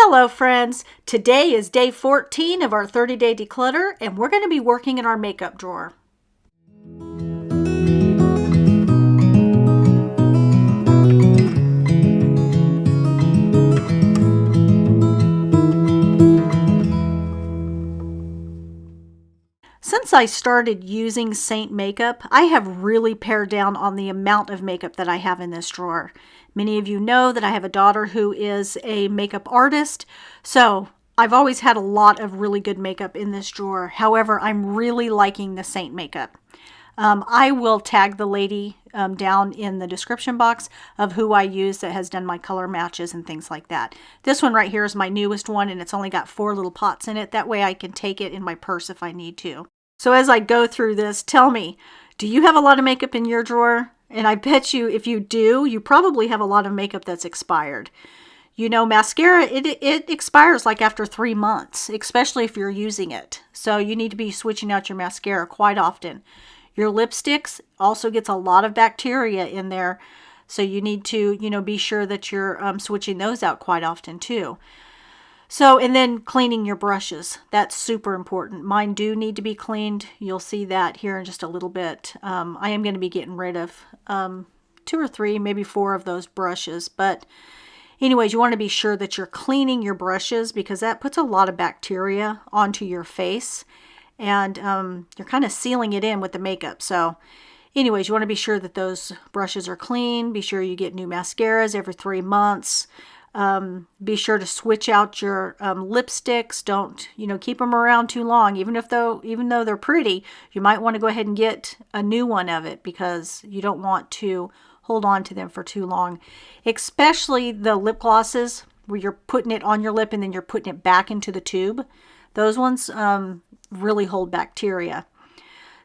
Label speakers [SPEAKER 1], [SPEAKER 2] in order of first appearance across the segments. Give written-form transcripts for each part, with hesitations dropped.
[SPEAKER 1] Hello friends, today is day 14 of our 30-day declutter and we're going to be working in our makeup drawer. Since I started using SeinteMakeup, I have really pared down on the amount of makeup that I have in this drawer. Many of you know that I have a daughter who is a makeup artist, so I've always had a lot of really good makeup in this drawer. However, I'm really liking the SeinteMakeup. I will tag the lady down in the description box of who I use that has done my color matches and things like that. This one right here is my newest one and it's only got 4 little pots in it. That way I can take it in my purse if I need to. So as I go through this, tell me, do you have a lot of makeup in your drawer? And I bet you if you do, you probably have a lot of makeup that's expired. You know, mascara, it expires like after 3 months, especially if you're using it. So you need to be switching out your mascara quite often. Your lipsticks also gets a lot of bacteria in there. So you need to, be sure that you're switching those out quite often too. So, and then cleaning your brushes. That's super important. Mine do need to be cleaned. You'll see that here in just a little bit. I am going to be getting rid of 2 or 3, maybe 4 of those brushes. But anyways, you want to be sure that you're cleaning your brushes because that puts a lot of bacteria onto your face. And you're kind of sealing it in with the makeup. So anyways, you want to be sure that those brushes are clean. Be sure you get new mascaras every 3 months. Be sure to switch out your lipsticks. Don't, keep them around too long. Even though they're pretty, you might want to go ahead and get a new one of it because you don't want to hold on to them for too long. Especially the lip glosses where you're putting it on your lip and then you're putting it back into the tube. Those ones really hold bacteria.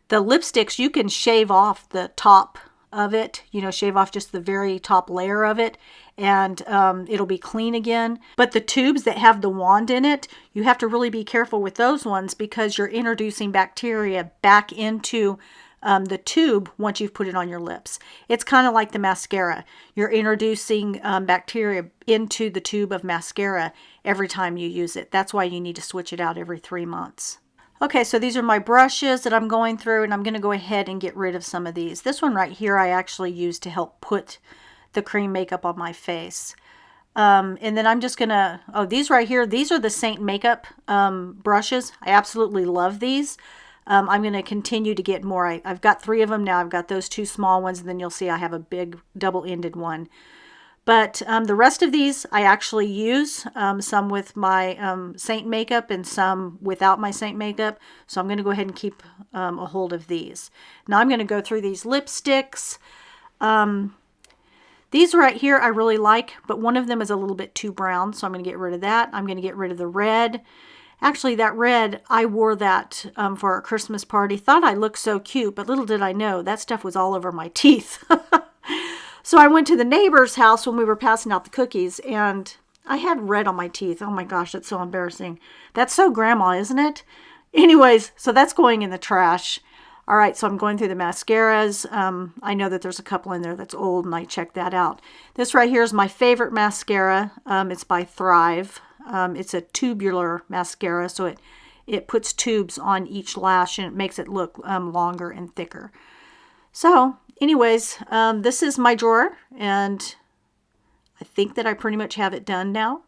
[SPEAKER 1] The lipsticks, you can shave off the top of it, shave off just the very top layer of it and it'll be clean again. But the tubes that have the wand in it, you have to really be careful with those ones because you're introducing bacteria back into the tube once you've put it on your lips. It's kind of like the mascara. You're introducing bacteria into the tube of mascara every time you use it. That's why you need to switch it out every 3 months. Okay, so these are my brushes that I'm going through, and I'm going to go ahead and get rid of some of these. This one right here I actually use to help put the cream makeup on my face. And then I'm just going to, these right here, these are the SeinteMakeup brushes. I absolutely love these. I'm going to continue to get more. I've got 3 of them now. I've got those 2 small ones, and then you'll see I have a big double-ended one. But the rest of these I actually use, some with my SeinteMakeup and some without my SeinteMakeup. So I'm going to go ahead and keep a hold of these. Now I'm going to go through these lipsticks. These right here I really like, but one of them is a little bit too brown, so I'm going to get rid of that. I'm going to get rid of the red. Actually, that red, I wore that for our Christmas party. Thought I looked so cute, but little did I know that stuff was all over my teeth. So I went to the neighbor's house when we were passing out the cookies, and I had red on my teeth. Oh my gosh, that's so embarrassing. That's so grandma, isn't it? Anyways, so that's going in the trash. All right, so I'm going through the mascaras. I know that there's a couple in there that's old, and I checked that out. This right here is my favorite mascara. It's by Thrive. It's a tubular mascara, so it puts tubes on each lash, and it makes it look longer and thicker. So anyways, this is my drawer, and I think that I pretty much have it done now,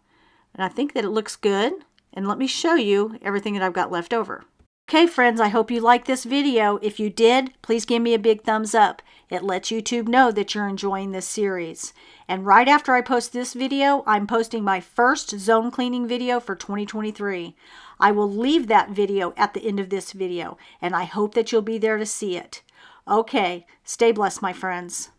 [SPEAKER 1] and I think that it looks good. And let me show you everything that I've got left over. Okay, friends, I hope you liked this video. If you did, please give me a big thumbs up. It lets YouTube know that you're enjoying this series. And right after I post this video, I'm posting my first zone cleaning video for 2023. I will leave that video at the end of this video, and I hope that you'll be there to see it. Okay, stay blessed, my friends.